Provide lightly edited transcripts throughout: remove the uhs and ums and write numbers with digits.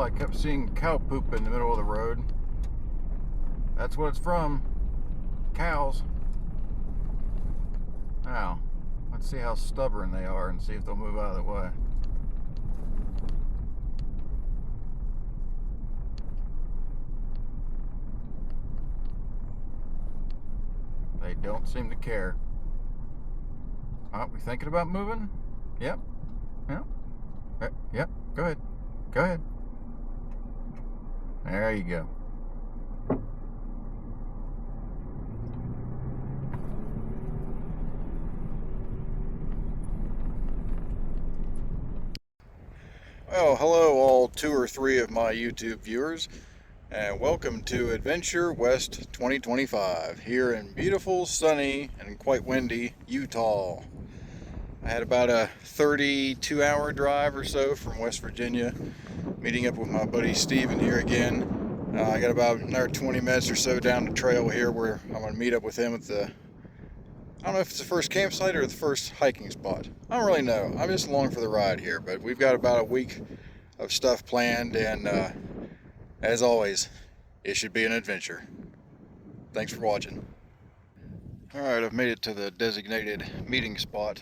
I kept seeing cow poop in the middle of the road. That's what it's from. Cows. Now, let's see how stubborn they are and see if they'll move out of the way. They don't seem to care. Oh, we thinking about moving? Yep. Yep. Yep. Go ahead. Go ahead. There you go. Well, hello all 2 or 3 of my YouTube viewers, and welcome to Adventure West 2025 here in beautiful, sunny, and quite windy Utah. I had about a 32-hour drive or so from West Virginia, meeting up with my buddy Steven here again. I got about another 20 minutes or so down the trail here where I'm going to meet up with him at the, I don't know if it's the first campsite or the first hiking spot. I don't really know. I'm just along for the ride here, but we've got about a week of stuff planned, and as always, it should be an adventure. Thanks for watching. Alright, I've made it to the designated meeting spot.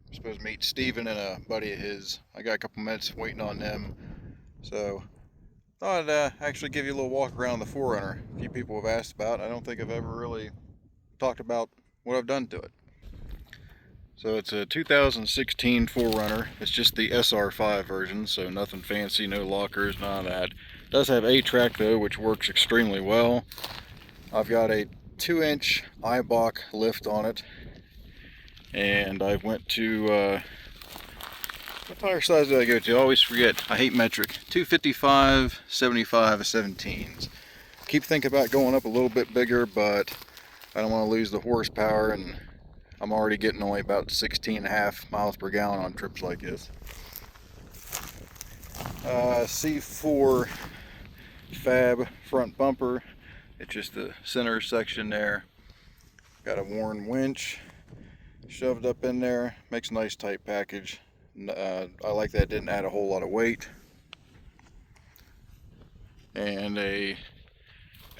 I'm supposed to meet Steven and a buddy of his. I got a couple minutes waiting on them, so thought I'd actually give you a little walk around the 4Runner. A few people have asked about it. I don't think I've ever really talked about what I've done to it. So it's a 2016 4Runner. It's just the SR5 version, so nothing fancy, no lockers, none of that. It does have A-Track though, which works extremely well. I've got a 2-inch Eibach lift on it, and I went to what tire size did I go to? I always forget. I hate metric. 255, 75, 17s. Keep thinking about going up a little bit bigger, but I don't want to lose the horsepower, and I'm already getting only about 16.5 miles per gallon on trips like this. C4 Fab front bumper. It's just the center section there. Got a worn winch shoved up in there. Makes a nice tight package. I like that it didn't add a whole lot of weight. And a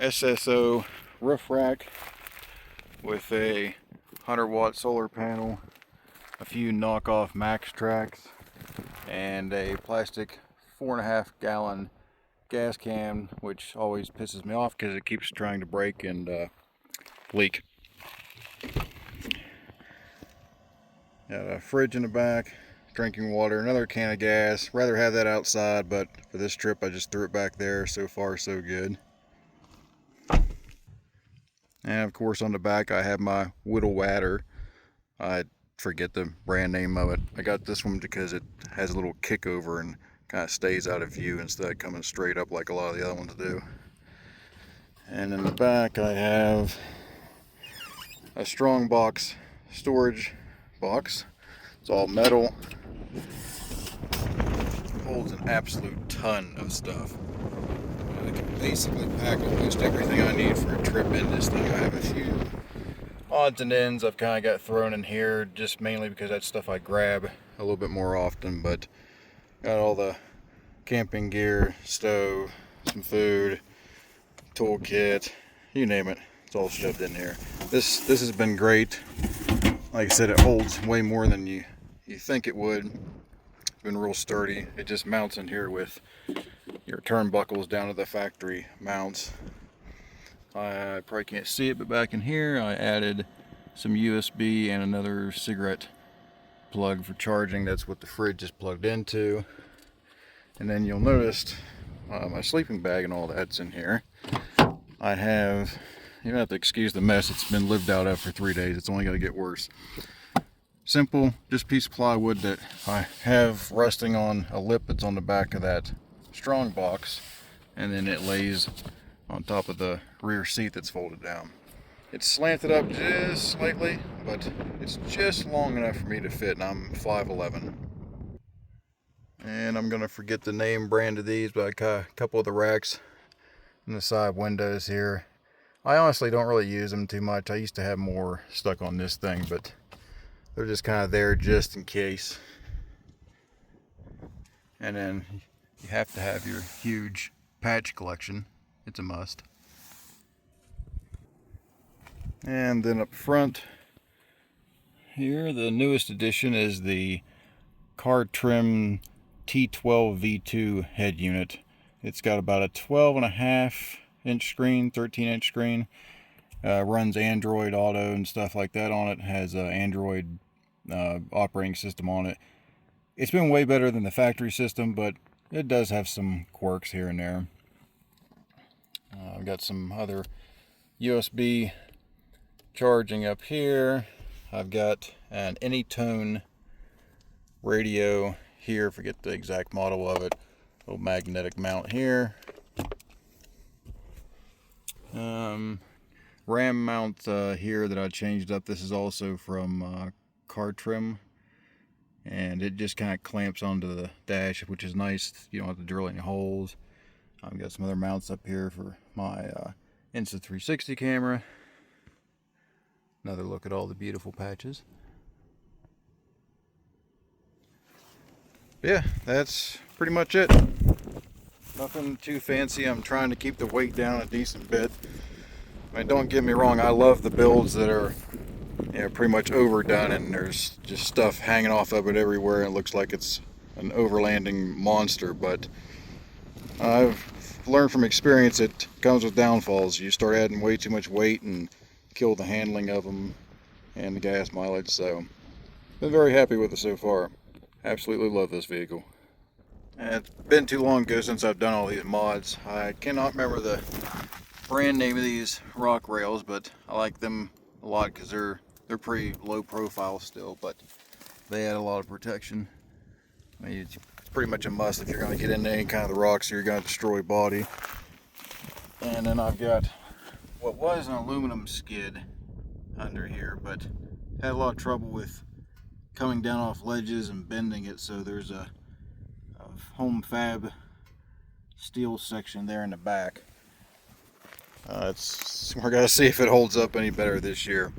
SSO roof rack with a 100-watt solar panel, a few knockoff Max tracks, and a plastic 4.5-gallon gas can, which always pisses me off because it keeps trying to break and leak. Got a fridge in the back, drinking water, another can of gas. Rather have that outside, but for this trip I just threw it back there. So far so good. And of course on the back I have my Whittle Wadder. I forget the brand name of it. I got this one because it has a little kick over and kind of stays out of view instead of coming straight up like a lot of the other ones do. And in the back I have a strong box storage box. It's all metal. Holds an absolute ton of stuff. I can basically pack almost everything I need for a trip in this thing. I have a few odds and ends I've kind of got thrown in here, just mainly because that's stuff I grab a little bit more often, but got all the camping gear, stove, some food, toolkit, you name it. It's all shoved in here. This has been great. Like I said, it holds way more than you think it would. It's been real sturdy. It just mounts in here with your turnbuckles down to the factory mounts. I probably can't see it, but back in here I added some USB and another cigarette plug for charging. That's what the fridge is plugged into. And then you'll notice my sleeping bag and all that's in here. I have, you don't have to excuse the mess, it's been lived out of for 3 days. It's only going to get worse. Simple, just a piece of plywood that I have resting on a lip that's on the back of that strong box, and then it lays on top of the rear seat that's folded down. It's slanted up just slightly, but it's just long enough for me to fit, and I'm 5'11". And I'm gonna forget the name brand of these, but I got a couple of the racks in the side windows here. I honestly don't really use them too much. I used to have more stuck on this thing, but they're just kind of there just in case. And then You have to have your huge patch collection. It's a must. And then up front here, the newest addition is the car trim T12 V2 head unit. It's got about a 12.5-inch screen, 13-inch screen. Runs Android Auto and stuff like that on it. Has an Android operating system on it. It's been way better than the factory system, but it does have some quirks here and there. I've got some other USB charging up here. I've got an Anytone radio here, forget the exact model of it. Little magnetic mount here. RAM mount here that I changed up. This is also from car trim, and it just kind of clamps onto the dash, which is nice. You don't have to drill any holes. I've got some other mounts up here for my Insta360 camera. Another look at all the beautiful patches. Yeah, that's pretty much it. Nothing too fancy. I'm trying to keep the weight down a decent bit. I mean, don't get me wrong, I love the builds that are, you know, pretty much overdone and there's just stuff hanging off of it everywhere and it looks like it's an overlanding monster, but I've learned from experience it comes with downfalls. You start adding way too much weight and kill the handling of them and the gas mileage, so been very happy with it so far. Absolutely love this vehicle. And it's been too long ago since I've done all these mods. I cannot remember the brand name of these rock rails, but I like them a lot because they're pretty low profile still, but they add a lot of protection. I mean, it's pretty much a must if you're going to get into any kind of the rocks or you're going to destroy body. And then I've got what was an aluminum skid under here, but had a lot of trouble with coming down off ledges and bending it, so there's a home fab steel section there in the back. We're gonna see if it holds up any better this year.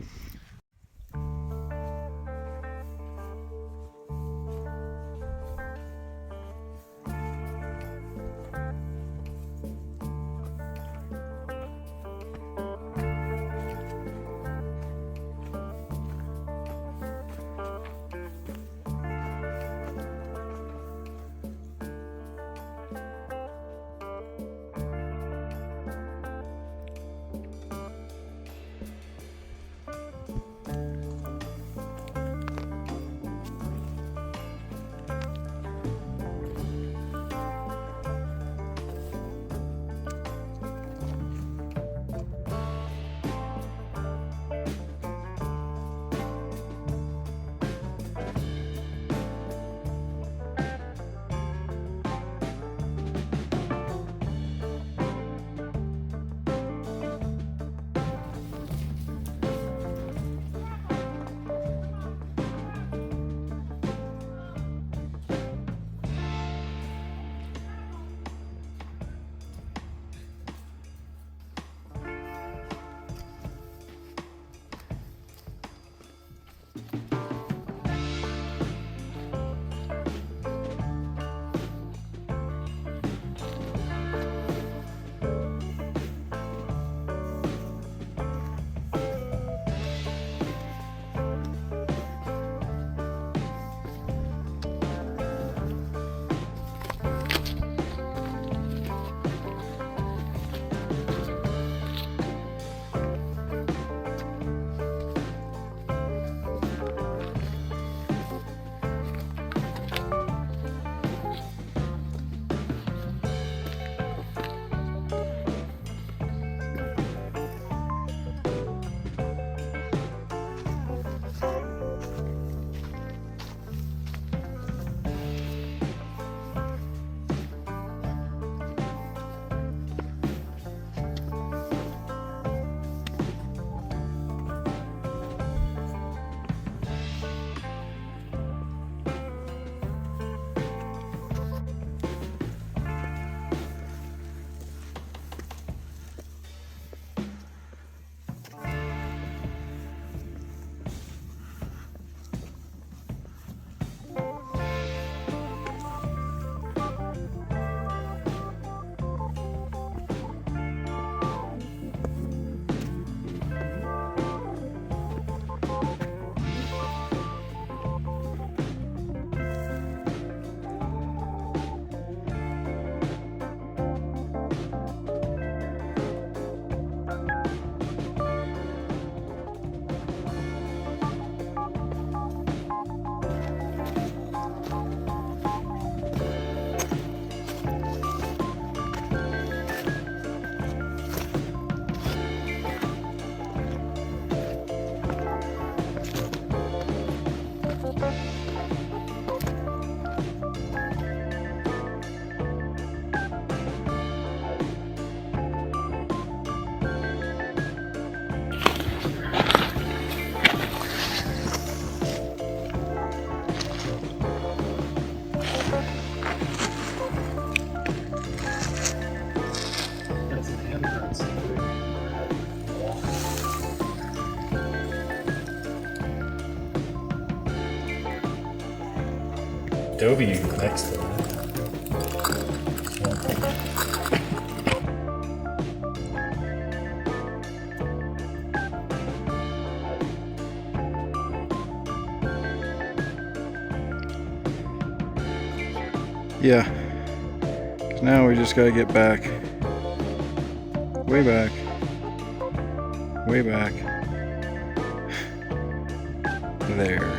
Adobe next to that. Yeah, 'cause now we just gotta get back, way back, way back, there.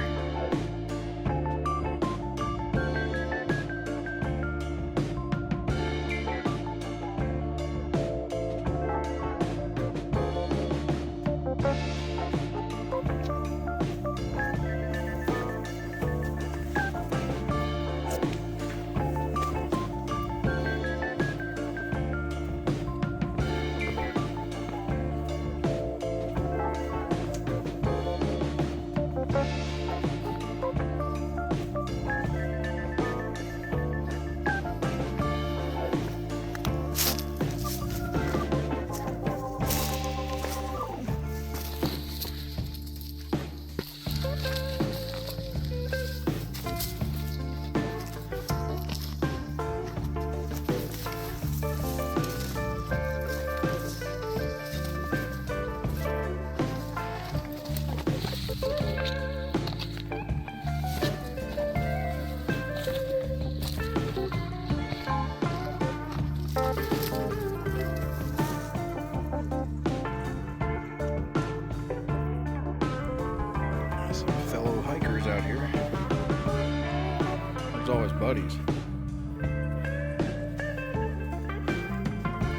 Some fellow hikers out here. There's always buddies.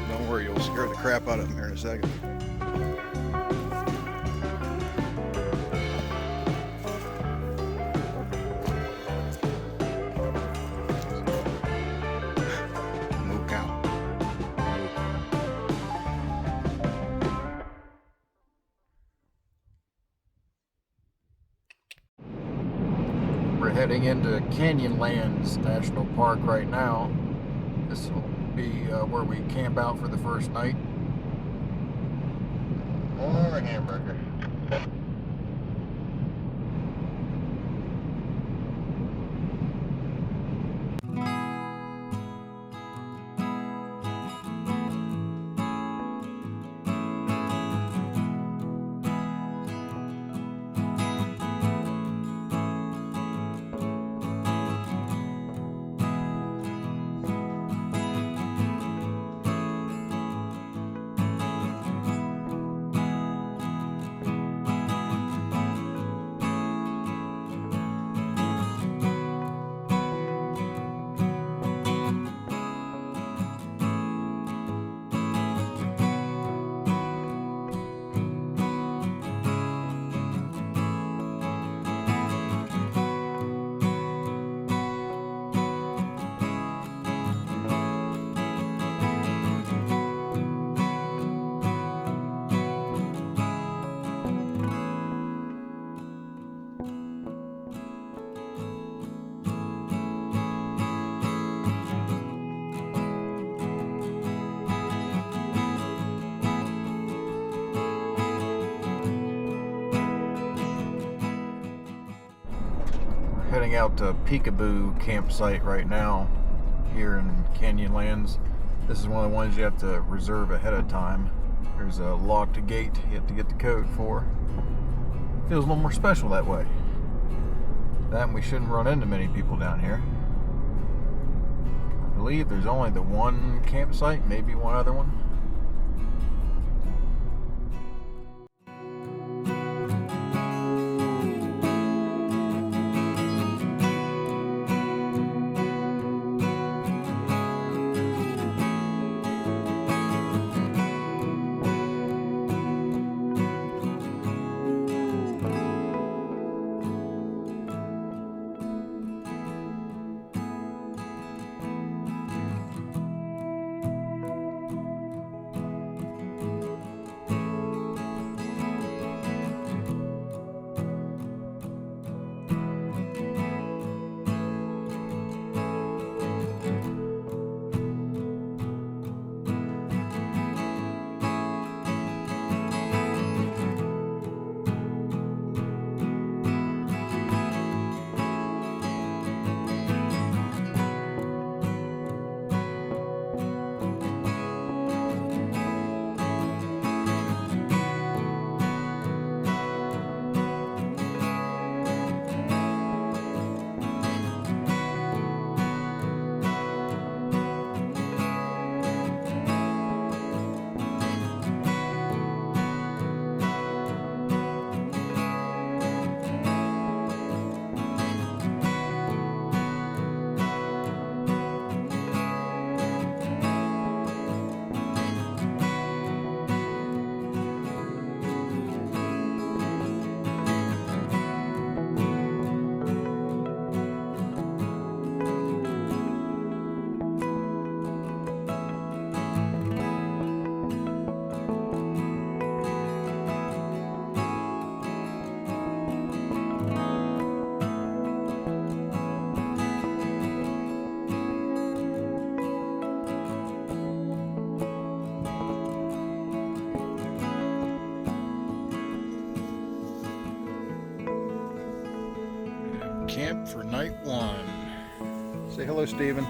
Don't worry, you'll scare the crap out of them here in a second. Moo cow. We're heading into Canyonlands National Park right now. This will be where we camp out for the first night. Or a hamburger. Heading out to Peekaboo campsite right now here in Canyonlands. This is one of the ones you have to reserve ahead of time. There's a locked gate you have to get the code for. Feels a little more special that way. That and we shouldn't run into many people down here. I believe there's only the one campsite, maybe one other one. camp for night 1. Say hello, Steven.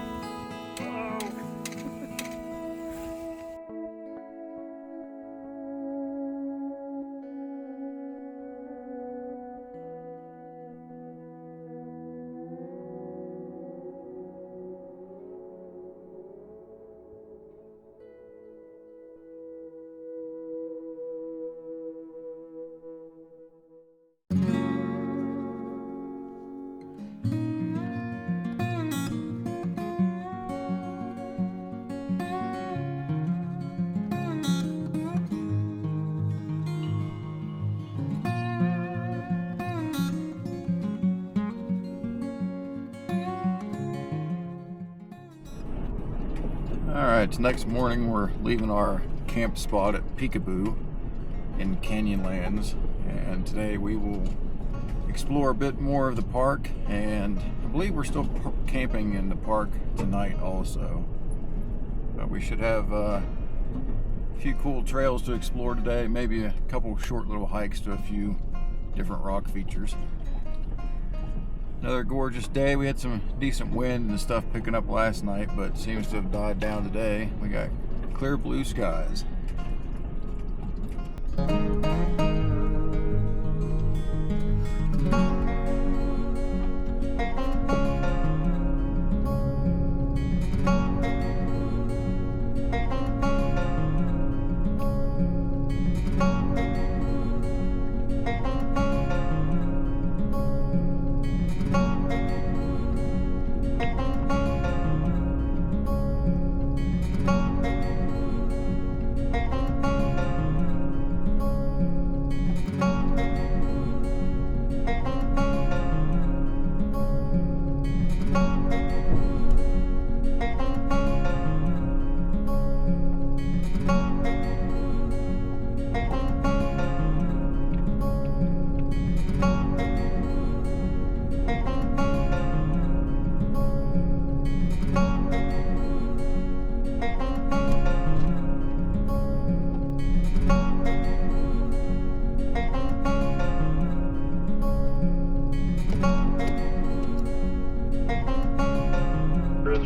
Alright, so next morning we're leaving our camp spot at Peekaboo in Canyonlands, and today we will explore a bit more of the park, and I believe we're still camping in the park tonight also. But we should have a few cool trails to explore today, maybe a couple short little hikes to a few different rock features. Another gorgeous day. We had some decent wind and stuff picking up last night, but it seems to have died down today. We got clear blue skies.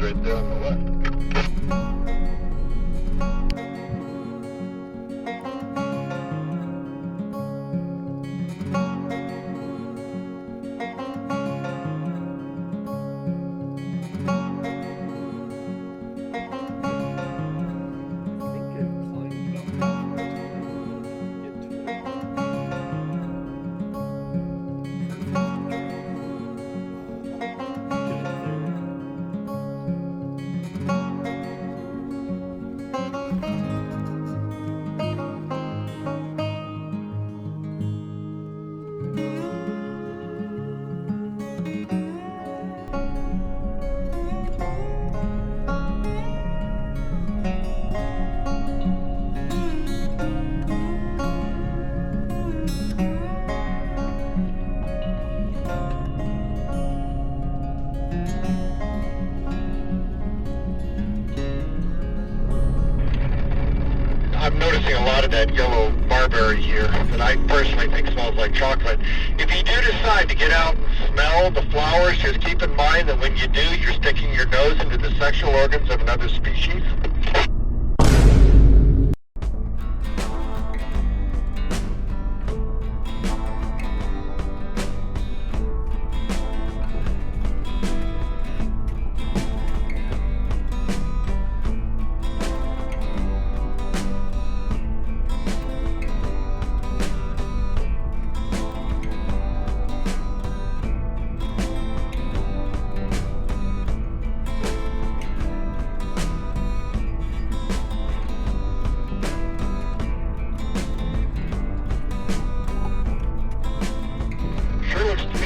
Right there on the left. I'm noticing a lot of that yellow barberry here that I personally think smells like chocolate. If you do decide to get out and smell the flowers, just keep in mind that when you do, you're sticking your nose into the sexual organs of another species.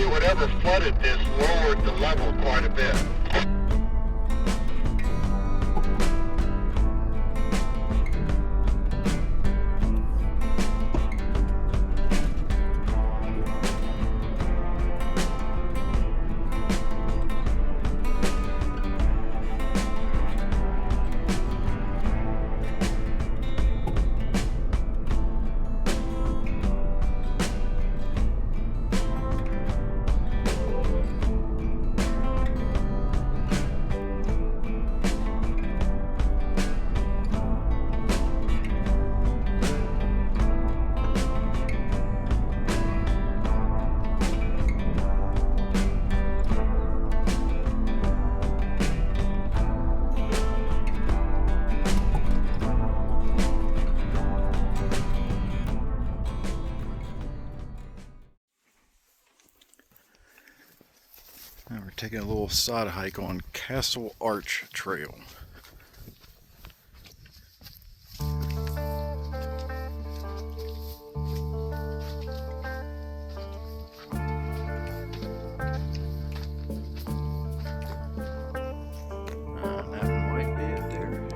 Whatever flooded this lowered the level quite a bit. And we're taking a little side hike on Castle Arch Trail. That might be it there.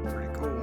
Pretty cool.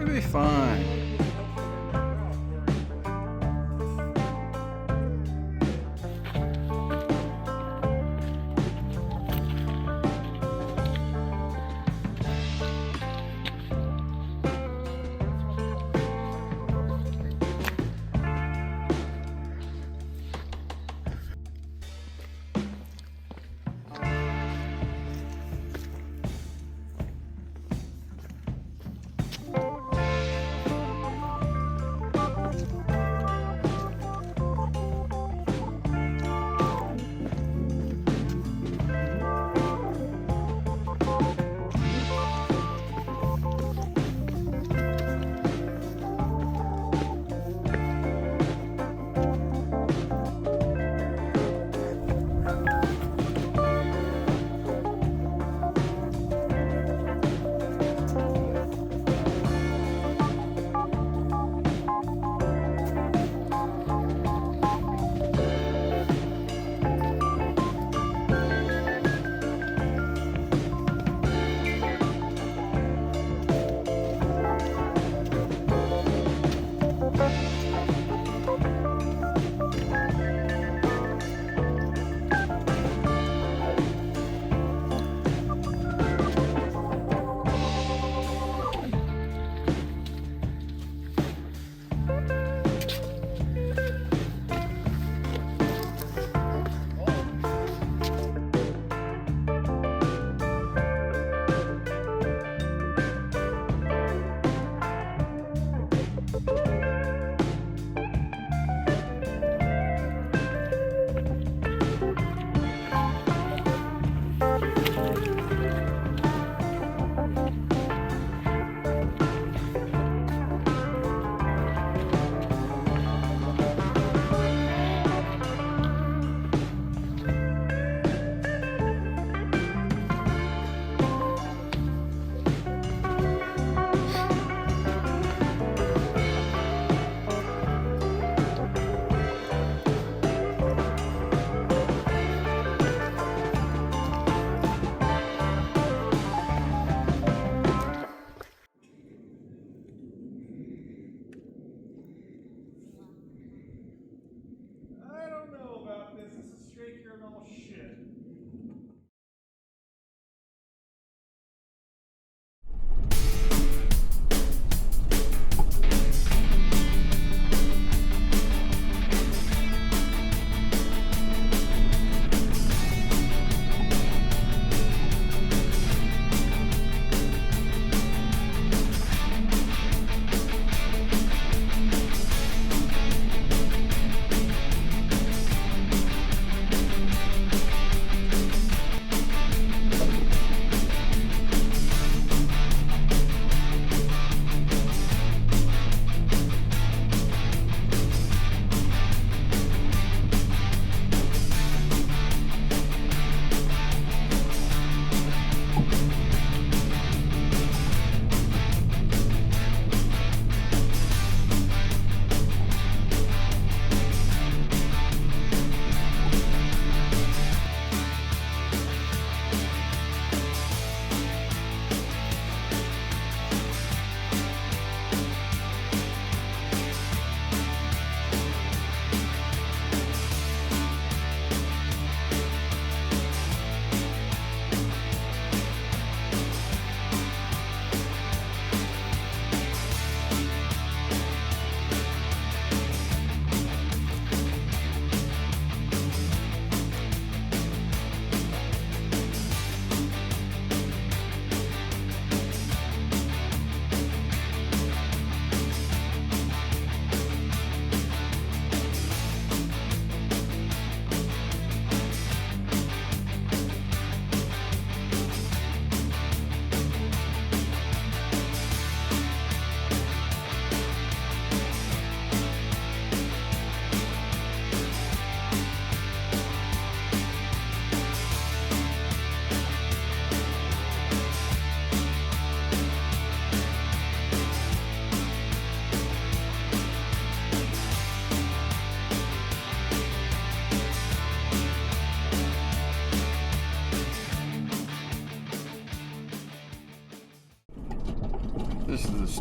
It'll be fine.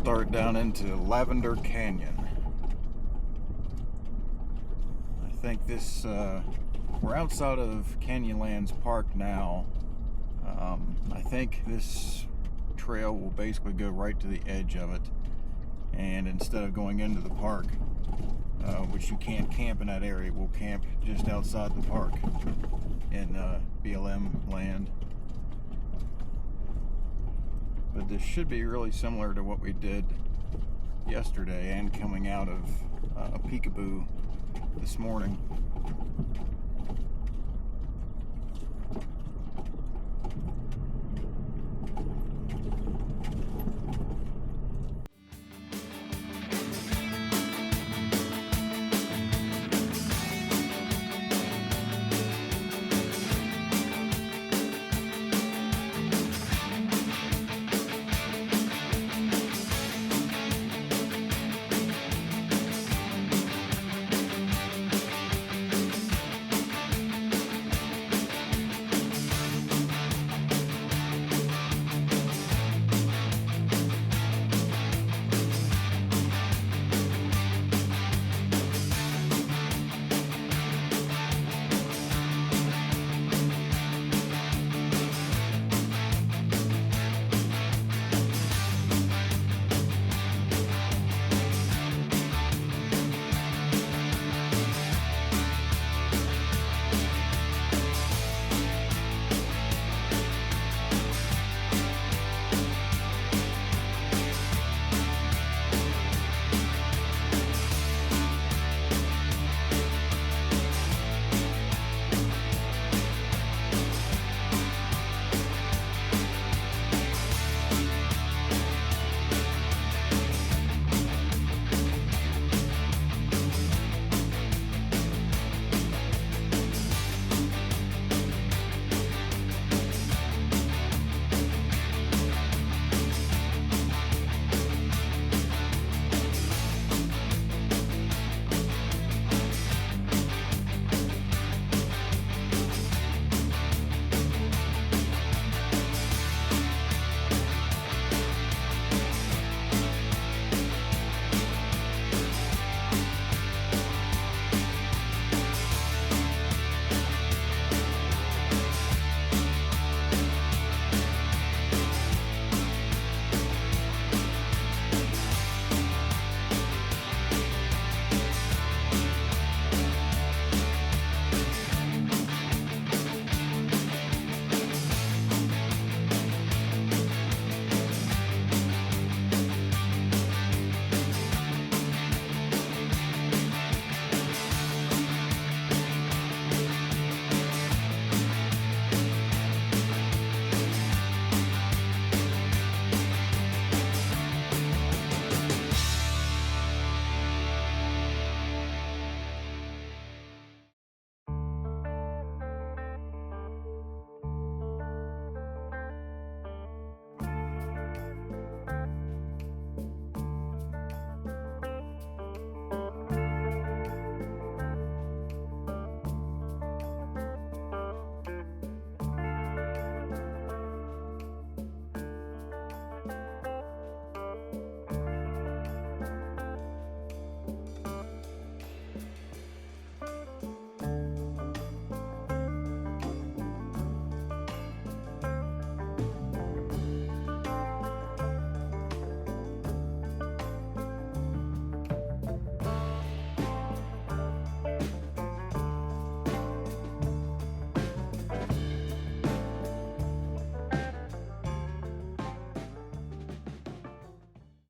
start down into Lavender Canyon. I think this, we're outside of Canyonlands Park now. I think this trail will basically go right to the edge of it, and instead of going into the park, which you can't camp in that area, we'll camp just outside the park in BLM land. But this should be really similar to what we did yesterday and coming out of Peekaboo this morning.